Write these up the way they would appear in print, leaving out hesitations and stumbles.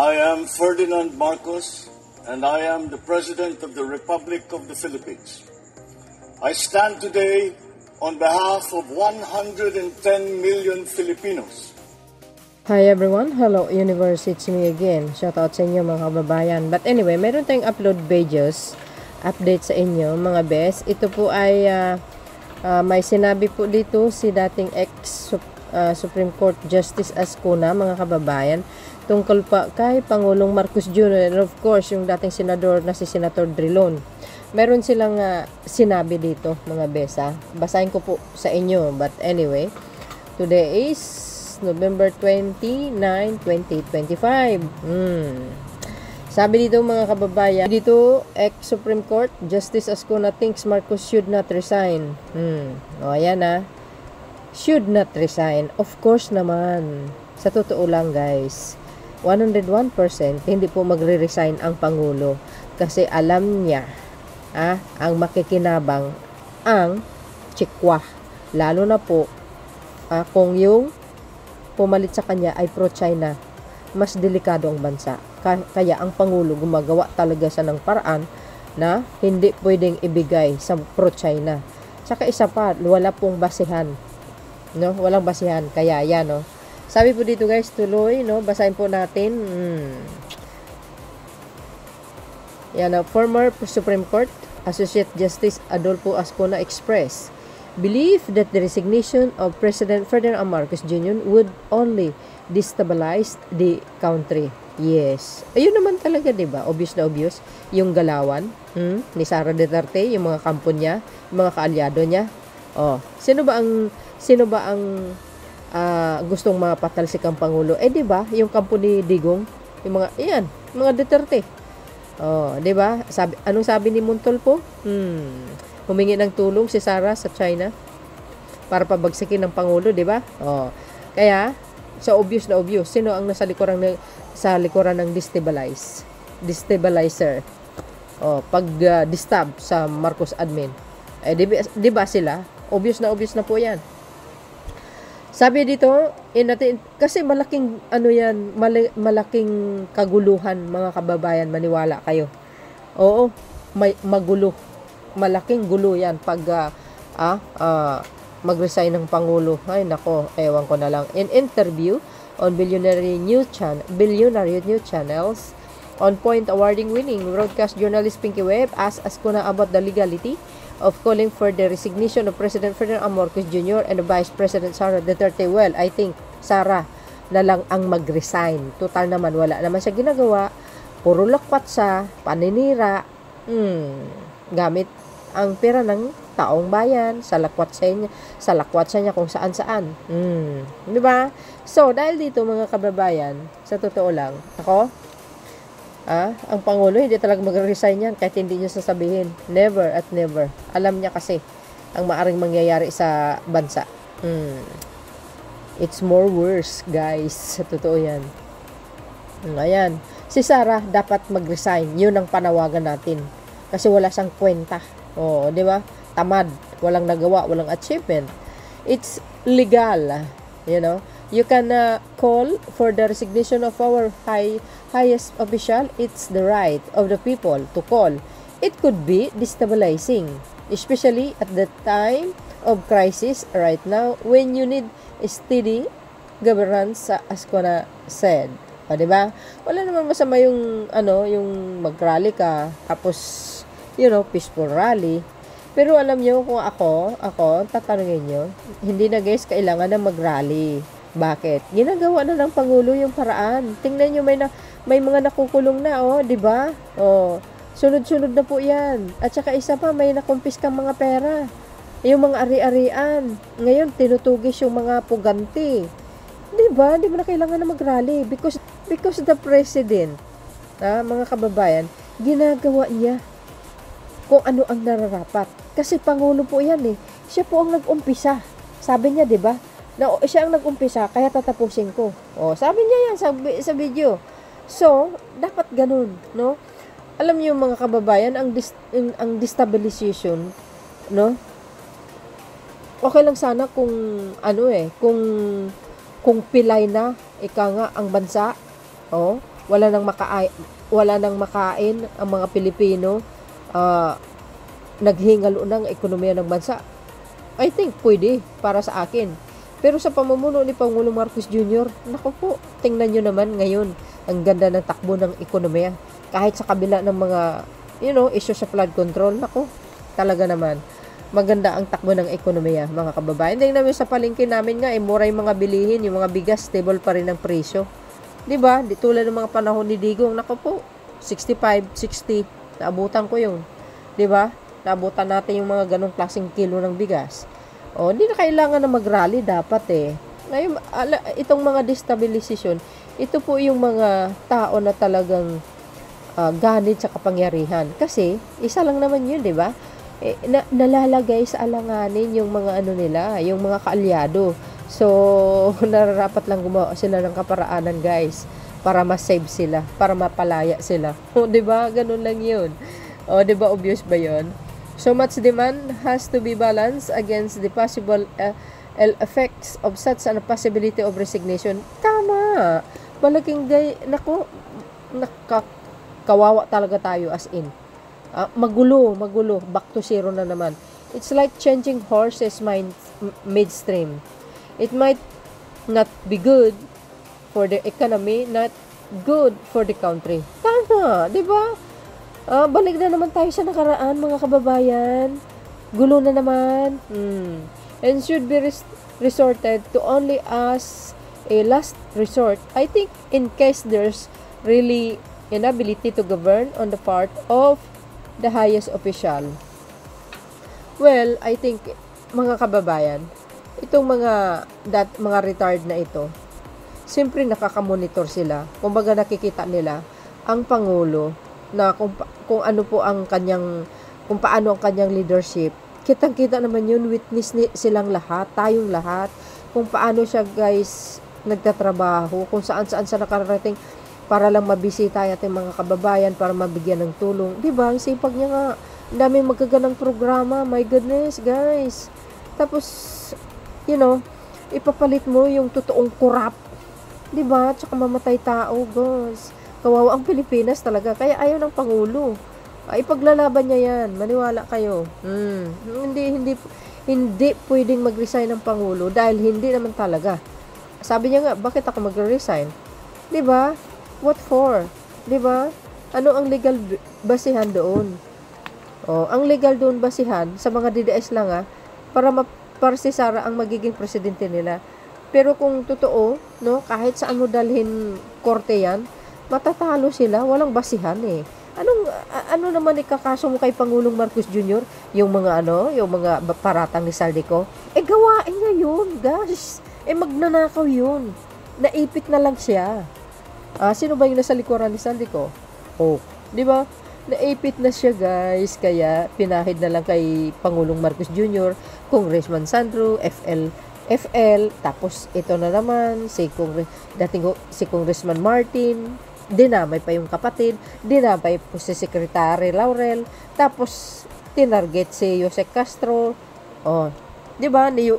I am Ferdinand Marcos, and I am the President of the Republic of the Philippines. I stand today on behalf of 110 million Filipinos. Hi everyone, hello universe, it's me again. Shoutout sa inyo mga kababayan. But anyway, meron tayong upload pages, update sa inyo mga best. Ito po ay may sinabi po dito si dating Supreme Court Justice Ascuna mga kababayan, tungkol pa kay Pangulong Marcos Jr. and of course yung dating senador na si Senator Drilon. Meron silang sinabi dito mga besa. Basahin ko po sa inyo. But anyway, today is November 29, 2025. Sabi dito mga kababayan, dito ex-Supreme Court Justice Ascuna thinks Marcos should not resign. O ayan should not resign. Of course naman. Sa totoo lang guys, 101% hindi po magre-resign ang Pangulo kasi alam niya ang makikinabang ang Chikwa, lalo na po kung yung pumalit sa kanya ay pro-China. Mas delikado ang bansa, kaya ang Pangulo gumagawa talaga sa ng paraan na hindi pwedeng ibigay sa pro-China. Tsaka isa pa, wala pong basihan, no? Walang basihan, kaya yan, no? Sabi po dito guys, tuloy, no? Basahin po natin. Yan, former Supreme Court Associate Justice Adolfo Ascuna expressed belief that the resignation of President Ferdinand Marcos Jr. would only destabilize the country. Yes. Ayun naman talaga, di ba? Obvious na obvious. Yung galawan ni Sara Duterte, yung mga kampo niya, yung mga kaalyado niya. Oh, sino ba ang gustong mapatalsik ang Pangulo? Di ba? Yung kampo ni Digong, yung mga Duterte. Oh, 'di ba? Anong sabi ni Montolpo? Humingi ng tulong si Sara sa China para pabagsakin ng Pangulo, 'di ba? Oh. Kaya sa obvious na obvious, sino ang nasa likuran ng destabilizer? Oh, pag disturb sa Marcos admin. 'Di ba sila? Obvious na po 'yan. Sabi dito, kasi malaking malaking kaguluhan mga kababayan, maniwala kayo. Oo, magulo. Malaking gulo 'yan pag mag-resign ng Pangulo. Ay nako, ewan ko na lang. In interview on billionaire news channels, On Point awarding winning broadcast journalist Pinky Webb asked Ascuna about the legality of calling for the resignation of President Ferdinand Marcos Jr. and Vice President Sara Duterte. Well, I think Sara na lang ang mag-resign. Total naman, wala naman siya ginagawa. Puro lakwat sa paninira. Gamit ang pera ng taong bayan sa lakwat sa niya kung saan-saan. Di ba? So, dahil dito mga kababayan, sa totoo lang, ang Pangulo hindi talaga mag-resign yan kahit hindi niya sasabihin. Never at never. Alam niya kasi ang maaring mangyayari sa bansa. It's more worse, guys. Sa totoo yan. Ayan. Si Sara dapat mag-resign. Yun ang panawagan natin. Kasi wala siyang kwenta. Di ba? Tamad. Walang nagawa. Walang achievement. It's legal. You know? You can call for the resignation of our highest official. It's the right of the people to call. It could be destabilizing, especially at the time of crisis right now when you need steady governance, Ascuna said. Diba? Wala naman masama yung mag-rally ka, tapos, peaceful rally. Pero alam nyo, kung ako, tatanungin nyo, hindi na guys, kailangan na mag-rally. Bakit? Ginagawa na ng Pangulo yung paraan. Tingnan nyo, may mga nakukulong na, di ba? Sunod-sunod na po yan. At saka isa pa, may nakumpiskang mga pera. Yung mga ari-arian. Ngayon, tinutugis yung mga puganti. Di ba? Di mo na kailangan na mag-rally. Because the president, mga kababayan, ginagawa niya kung ano ang nararapat. Kasi Pangulo po yan Siya po ang nag-umpisa. Sabi niya, di ba? Na siya ang nag-umpisa, kaya tatapusin ko. Sabi niya yan sa video. So, dapat ganun, no? Alam niyo mga kababayan, ang destabilization, no? Okay lang sana kung kung pilay na ika nga ang bansa, wala nang makain ang mga Pilipino, naghingalo ng ekonomiya ng bansa. I think pwede para sa akin. Pero sa pamumuno ni Pangulong Marcos Jr., naku po, tingnan nyo naman ngayon, ang ganda ng takbo ng ekonomiya. Kahit sa kabila ng mga, issue sa flood control, naku, talaga naman, maganda ang takbo ng ekonomiya, mga kababayan. Tingnan namin sa palengke namin nga, mura yung mga bilihin, yung mga bigas, stable pa rin ang presyo. Diba? Di tulad ng mga panahon ni Digong, naku po, 65, 60, naabutan ko yun. Diba? Naabutan natin yung mga ganong klaseng kilo ng bigas. O, hindi na kailangan na mag-rally dapat Ngayon, itong mga destabilization, ito po yung mga tao na talagang ganit sa kapangyarihan. Kasi, isa lang naman yun, di ba? Nalalagay sa alanganin yung mga nila, yung mga kaalyado. So, nararapat lang gumawa sila ng kaparaanan, guys, para ma-save sila, para mapalaya sila. O, di ba? Ganun lang yun. O, di ba? Obvious ba yun? So much demand has to be balanced against the possible effects of such a possibility of resignation. Tama. Malaking kawawa talaga tayo as in. Magulo. Back to zero na naman. It's like changing horses midstream. It might not be good for the economy, not good for the country. Tama, di ba? Balik na naman tayo sa nakaraan, mga kababayan. Gulo na naman. And should be resorted to only as a last resort. I think in case there's really inability to govern on the part of the highest official. Well, I think, mga kababayan, itong mga retired na ito, siyempre nakakamonitor sila. Kumbaga nakikita nila ang Pangulo na kung ano po ang kung paano ang kanyang leadership. Kitang-kita naman yun, witness silang lahat, tayong lahat, kung paano siya, guys, nagtatrabaho, kung saan-saan siya nakarating para lang mabisita yung ating mga kababayan, para mabigyan ng tulong. Diba? Ang sipag niya nga, ang daming magagandang programa, my goodness, guys. Tapos, ipapalit mo yung totoong corrupt. Diba? Tsaka mamatay tao, guys. Kawawa ang Pilipinas talaga. Kaya ayaw ng Pangulo. Ipaglalaban niya yan. Maniwala kayo. Hindi pwedeng mag-resign ng Pangulo dahil hindi naman talaga. Sabi niya nga, bakit ako mag-resign? Diba? What for? Diba? Ano ang legal basihan doon? Ang legal doon basihan, sa mga DDS lang para si Sara ang magiging presidente nila. Pero kung totoo, kahit saan mo dalhin korte yan, matatalo sila, walang basihan Ano naman ikakaso mo kay Pangulong Marcos Jr.? Yung mga paratang ni Saldico? Gawain niya yun, guys. Magnanakaw yun. Naipit na lang siya. Sino ba yung nasa likuran ni Saldico? Di ba? Naipit na siya, guys. Kaya pinahid na lang kay Pangulong Marcos Jr., Congressman Sandro, FL, tapos ito na naman si Congressman Martin, dinamay pa yung kapatid, dinamay po si Secretary Laurel, tapos tinarget si Jose Castro, di ba, ni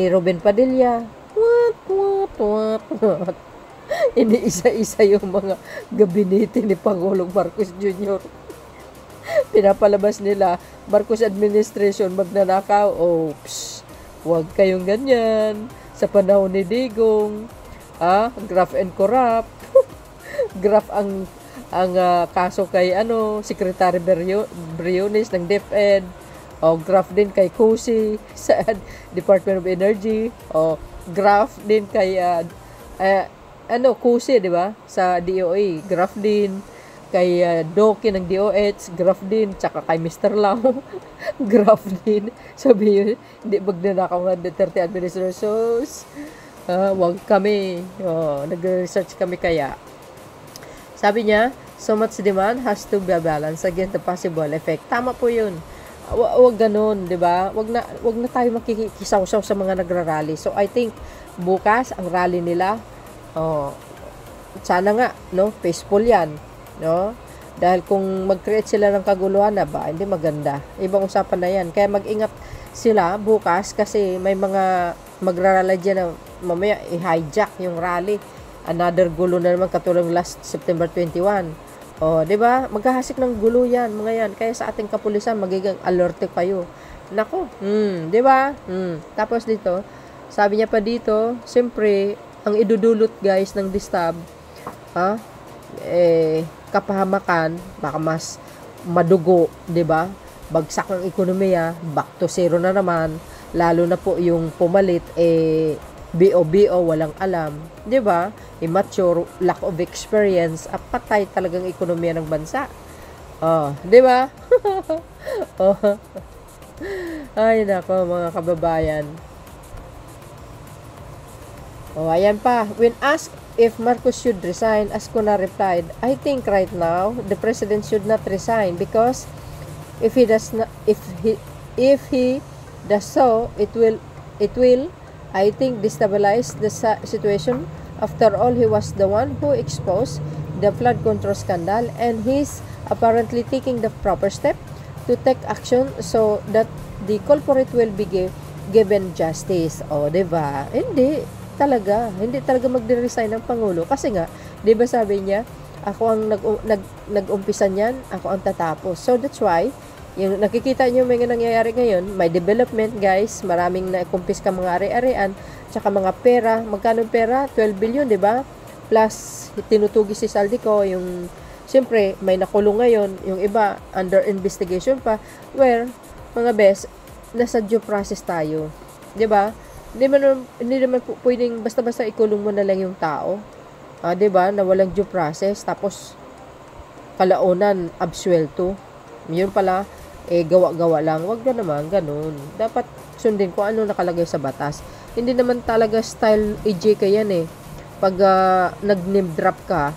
Ruben Padilla, what. Iniisa-isa yung mga gabinete ni Pangulong Marcos Jr. Pinapalabas nila, Marcos administration magnanakaw. Huwag kayong ganyan. Sa panahon ni Digong, graft and corrupt. Graft ang kaso kay Secretary Briones ng DepEd. Graft din kay Cosi sa Department of Energy. Graft din kay Cosi, di ba? Sa DOE, graft din kay Doki ng DOH, graft din, tsaka kay Mr. Lau, graft din. Sabi yun, hindi magnanakaw nga Duterte administrations. Wag kami. Nag-research kami kaya. Sabi niya, so much demand has to be balanced against the possible effect. Tama po yun. Wag ganun, di ba? Wag na tayo makikisaw-saw sa mga nagrarally. So, I think, bukas, ang rally nila, sana nga, peaceful yan. Dahil kung mag-create sila ng kaguluhan hindi maganda. Ibang usapan na yan. Kaya mag-ingat sila bukas kasi may mga magrarally dyan na mamaya i-hijack yung rally. another gulo na naman katulad last September 21. O, di ba? Maghahasik ng gulo yan, mga yan. Kaya sa ating kapulisan, magiging alerte kayo. Nako, di ba? Tapos dito, sabi niya pa dito, siyempre, ang idudulot guys ng distab, kapahamakan, baka mas madugo, di ba? Bagsak ang ekonomiya, back to zero na naman, lalo na po yung pumalit, BO, walang alam, di ba? Immature, lack of experience, patay talagang ekonomiya ng bansa. Di ba? Ay, nako, mga kababayan. Ayan pa. When asked if Marcos should resign, Ascuna replied, I think right now, the president should not resign because if he does so, it will, I think, destabilize the situation. After all, he was the one who exposed the flood control scandal and he's apparently taking the proper step to take action so that the culprit will be given justice. Diba? Hindi talaga magde-resign ng Pangulo kasi nga, diba sabi niya, ako ang nag-umpisa niyan, ako ang tatapos. So that's why, yung nakikita niyo may nangyayari ngayon, may development guys, maraming na-confisc ka mga ari-arian, tsaka mga pera, magkano pera? 12 billion, di ba? Plus, tinutugi si Saldico, yung, siyempre, may nakulong ngayon, yung iba, under investigation pa, where, mga best, nasa due process tayo. Di ba? Hindi naman pwedeng basta-basta ikulong mo na lang yung tao. Di ba? Na walang due process, tapos, kalaunan, absuelto. Yun pala, gawa-gawa lang. Wag na naman, ganun. Dapat sundin kung ano nakalagay sa batas. Hindi naman talaga style EJK yan eh. Pag nag-name drop ka,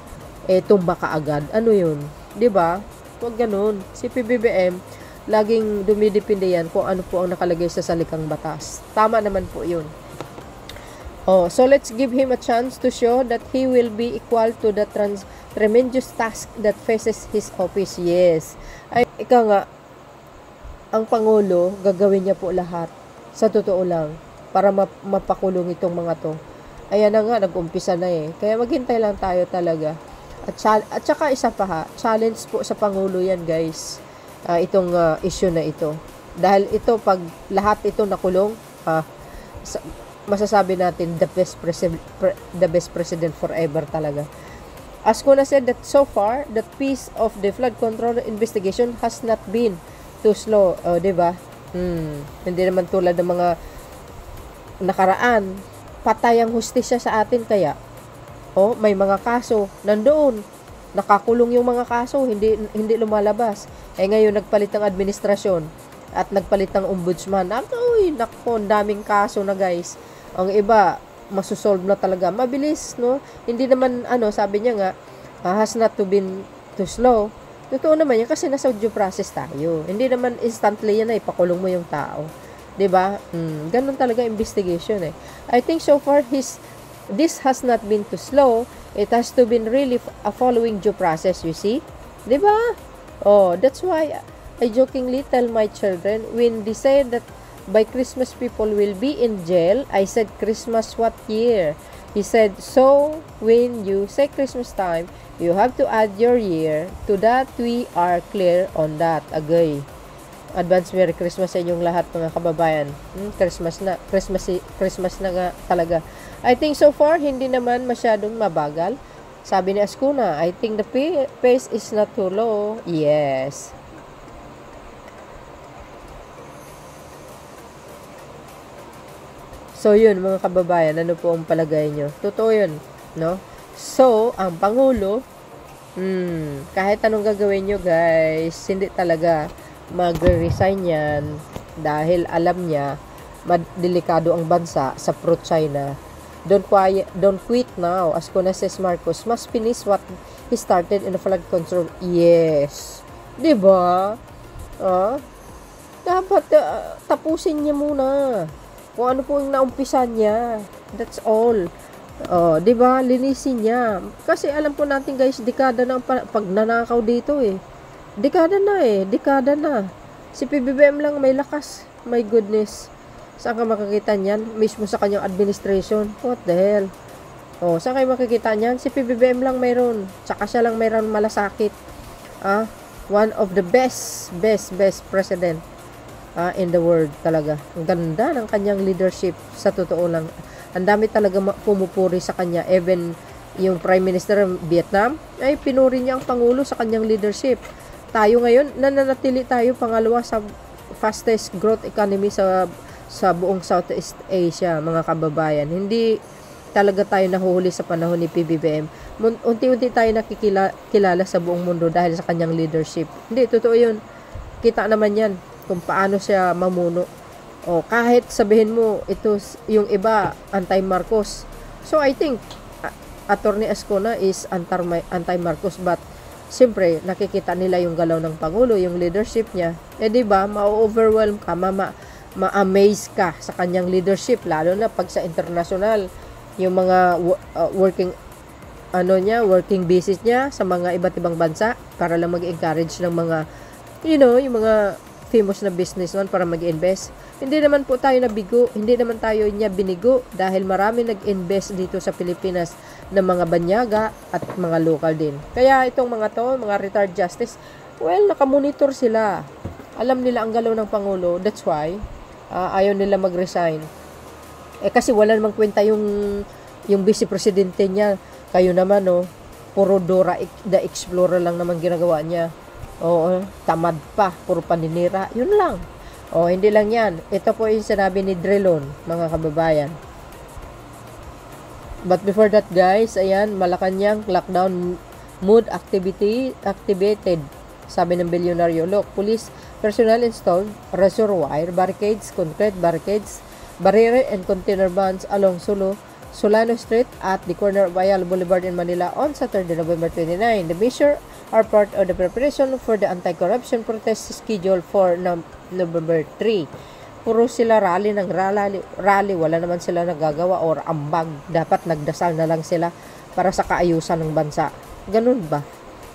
tumba ka agad. Ano yun? 'Di ba? Wag ganun. Si PBBM, laging dumidepende yan kung ano po ang nakalagay sa salikang batas. Tama naman po yun. So let's give him a chance to show that he will be equal to the tremendous task that faces his office. Yes. Ay, ikaw nga, ang Pangulo, gagawin niya po lahat. Sa totoo lang. Para mapakulong itong mga to. Ayan na nga, nag-umpisa na eh. Kaya maghintay lang tayo talaga. At saka isa pa ha, challenge po sa Pangulo yan guys. Itong issue na ito. Dahil ito, pag lahat ito nakulong, masasabi natin the best president forever talaga. Ascuna said that so far, the piece of the flood control investigation has not been too slow. Diba? Hindi naman tulad ng mga nakaraan, patay ang hustisya sa atin kaya may mga kaso nandoon, nakakulong yung mga kaso, hindi lumalabas. Ngayon nagpalit ng administrasyon at nagpalit ng ombudsman. Nako, daming kaso na guys. Ang iba masusolve na talaga mabilis, no? Hindi naman sabi niya nga has not to been too slow. Totoo naman yan kasi nasa due process tayo. Hindi naman instantly yan ipakulong mo yung tao. 'Di ba? Ganun talaga investigation eh. I think so far this has not been too slow. It has to been really following due process, you see? 'Di ba? That's why I jokingly tell my children when they say that by Christmas people will be in jail, I said Christmas what year? He said, so when you say Christmas time, you have to add your year to that. We are clear on that. Agay. Advance Merry Christmas sa inyong lahat mga kababayan. Christmas na nga talaga. I think so far, hindi naman masyadong mabagal. Sabi ni Ascuna, I think the pace is not too low. Yes. So, yun mga kababayan, ano po ang palagay nyo? Totoo yun, no? So, ang Pangulo, kahit anong gagawin nyo guys, hindi talaga mag-resign yan dahil alam niya delikado ang bansa sa pro-China. Don't quit now. As Ascuna says Marcos must finish what he started in the flood control. Yes. Diba? Dapat tapusin niya muna kung ano po yung naumpisan niya. That's all. Diba? Linisin niya. Kasi alam po natin guys, dekada na pag nanakaw dito eh. Dekada na. Si PBBM lang may lakas. My goodness. Saan ka makakita niyan? Mismo sa kanyang administration. What the hell? Oh, saan kayo makikita niyan? Si PBBM lang mayroon. Tsaka siya lang mayroon malasakit. One of the best president in the world talaga. Ang ganda ng kanyang leadership, sa totoo lang. Ang dami talaga pumupuri sa kanya. Even yung Prime Minister ng Vietnam, ay pinuri niya ang Pangulo sa kanyang leadership. Tayo ngayon, nananatili tayo pangalawa sa fastest growth economy sa buong Southeast Asia, mga kababayan. Hindi talaga tayo nahuhuli sa panahon ni PBBM. Unti-unti tayo nakikilala sa buong mundo dahil sa kanyang leadership. Hindi, totoo yun. Kita naman yan kung paano siya mamuno. O kahit sabihin mo, ito yung iba, anti-Marcos. So I think, Attorney Escona is anti-Marcos, but siyempre, nakikita nila yung galaw ng Pangulo, yung leadership niya. Diba, ma-overwhelm ka, ma-amaze ka sa kanyang leadership, lalo na pag sa international, yung mga working business niya sa mga iba't ibang bansa para lang mag-encourage ng mga, yung mga famous na businessman para mag-invest. Hindi naman po tayo nabigo, hindi naman tayo niya binigo dahil marami nag-invest dito sa Pilipinas ng mga banyaga at mga local din. Kaya itong mga mga retired justice, well, nakamonitor sila. Alam nila ang galaw ng Pangulo. That's why, ayaw nila mag-resign. Kasi wala namang kwenta yung vice presidente niya. Kayo naman, puro Dora the Explorer lang naman ginagawa niya. Oo, tamad pa, puro paninira. Yun lang. Hindi lang yan. Ito po yung sinabi ni Drilon, mga kababayan. But before that, guys, ayan, Malacanang lockdown mood activated. Sabi ng bilyonaryo. Look, police personnel installed razor wire barricades, concrete barricades, barrier and container bands along Solano Street at the corner of Ayala Boulevard in Manila on Saturday, November 29. The measure are part of the preparation for the anti-corruption protest scheduled for November 3. Puro sila rally. Wala naman sila nagagawa or ambag. Dapat nagdasal na lang sila para sa kaayusan ng bansa. Ganun ba?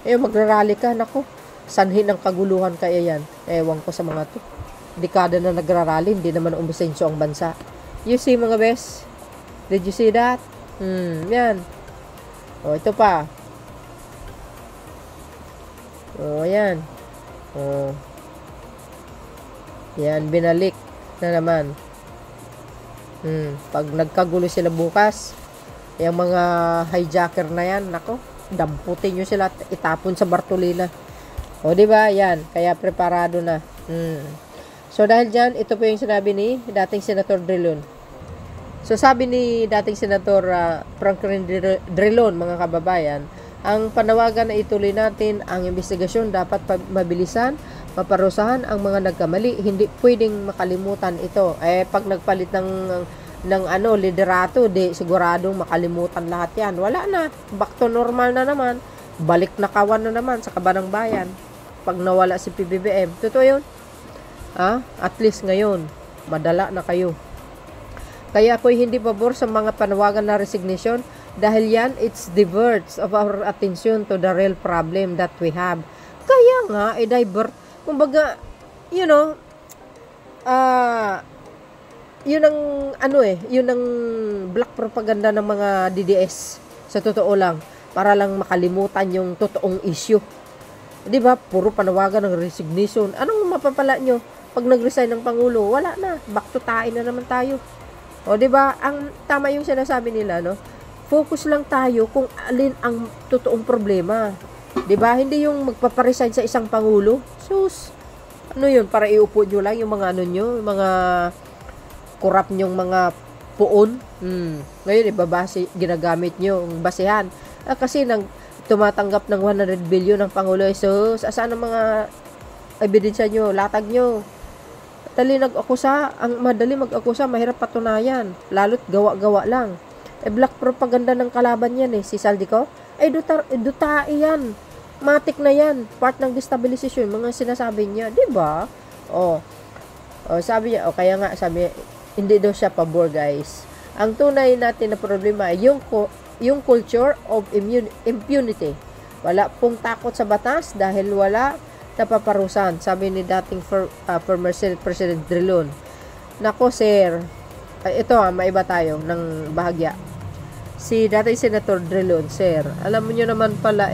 Magrarally ka, nako. Sanhi ng kaguluhan kaya yan. Ewan ko sa mga to. Dekada na nagrarally, hindi naman umisenso ang bansa. You see, mga bes? Did you see that? Yan. Ito pa. Yan. Yan, binalik na naman. Pag nagkagulo sila bukas, yung mga hijacker na yan, nako, damputin nyo sila at itapon sa Bartolina. Diba? Yan. Kaya preparado na. So, dahil dyan, ito po yung sinabi ni dating Senator Drilon. So, sabi ni dating Senator Franklin Drilon, mga kababayan, ang panawagan na ituloy natin ang investigasyon dapat mabilisan, maparusahan ang mga nagkamali. Hindi pwedeng makalimutan ito. Pag nagpalit ng liderato, siguradong makalimutan lahat yan. Wala na. Back to normal na naman. Balik na kawan na naman sa kabanang bayan. Pag nawala si PBBM. Totoo yun. At least ngayon, madala na kayo. Kaya ako'y hindi pabor sa mga panawagan na resignation dahil yan, it's diverts of our attention to the real problem that we have. Kaya nga, divert. Kumbaga, yun ang black propaganda ng mga DDS. Sa totoo lang, para lang makalimutan yung totoong issue. Diba? Puro panawagan ng resignation. Anong mapapala nyo? Pag nag-resign ng Pangulo, wala na. Back to tayo na naman tayo. Diba? Ang tama yung sinasabi nila, focus lang tayo kung alin ang totoong problema. Diba? Hindi yung magpaparesign sa isang Pangulo. Sus, yun? Para iupo nyo lang yung mga yung mga corrupt nyong mga puon. Ngayon, ginagamit nyo ang basehan. Kasi tumatanggap ng 100 billion ng Pangulo. So, saan ang mga ebidensya nyo? Latag nyo. Madali mag-akusa, mahirap patunayan. Lalo't gawa-gawa lang. Black propaganda ng kalaban yan si Saldico. Dutai yan. Matik na yan. Part ng destabilization. Mga sinasabi niya. Diba? Sabi niya, kaya nga, hindi daw siya pabor, guys. Ang tunay natin na problema ay yung culture of impunity. Wala pong takot sa batas dahil wala napaparusan, sabi ni dating former President Drilon. Nako, sir. Ito maiba tayo ng bahagya. si dating Senator Drilon, sir, alam mo nyo naman pala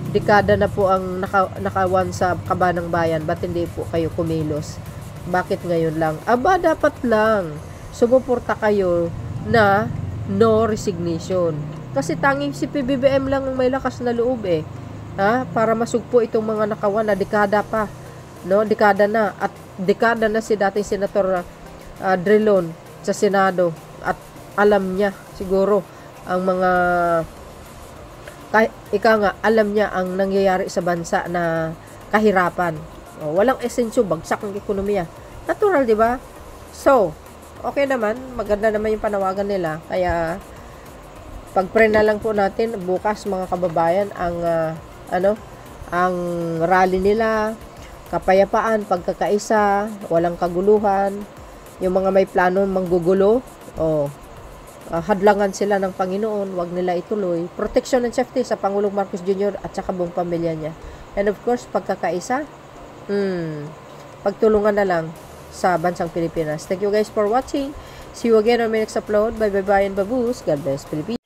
dekada na po ang nakawan sa Kabanang Bayan, ba't hindi po kayo kumilos? Bakit ngayon lang? Aba, dapat lang sumuporta kayo na no resignation. Kasi tanging si PBBM lang ang may lakas na loob para masugpo itong mga nakawan na dekada pa. No, dekada na. At dekada na si dating Senator Drilon sa Senado. At alam niya siguro ang mga alam niya ang nangyayari sa bansa na kahirapan. Walang esensyo, bagsak ang ekonomiya. Natural, di ba? So, okay naman, maganda naman yung panawagan nila. Kaya pag-pray na lang po natin bukas mga kababayan ang rally nila, kapayapaan, pagkakaisa, walang kaguluhan. Yung mga may plano manggugulo, hadlangan sila ng Panginoon, wag nila ituloy. Protection and safety sa Pangulong Marcos Jr. at saka buong pamilya niya. And of course, pagkakaisa, pagtulungan na lang sa bansang Pilipinas. Thank you guys for watching. See you again on my next upload. Bye bye bye and baboos. God bless Philippines.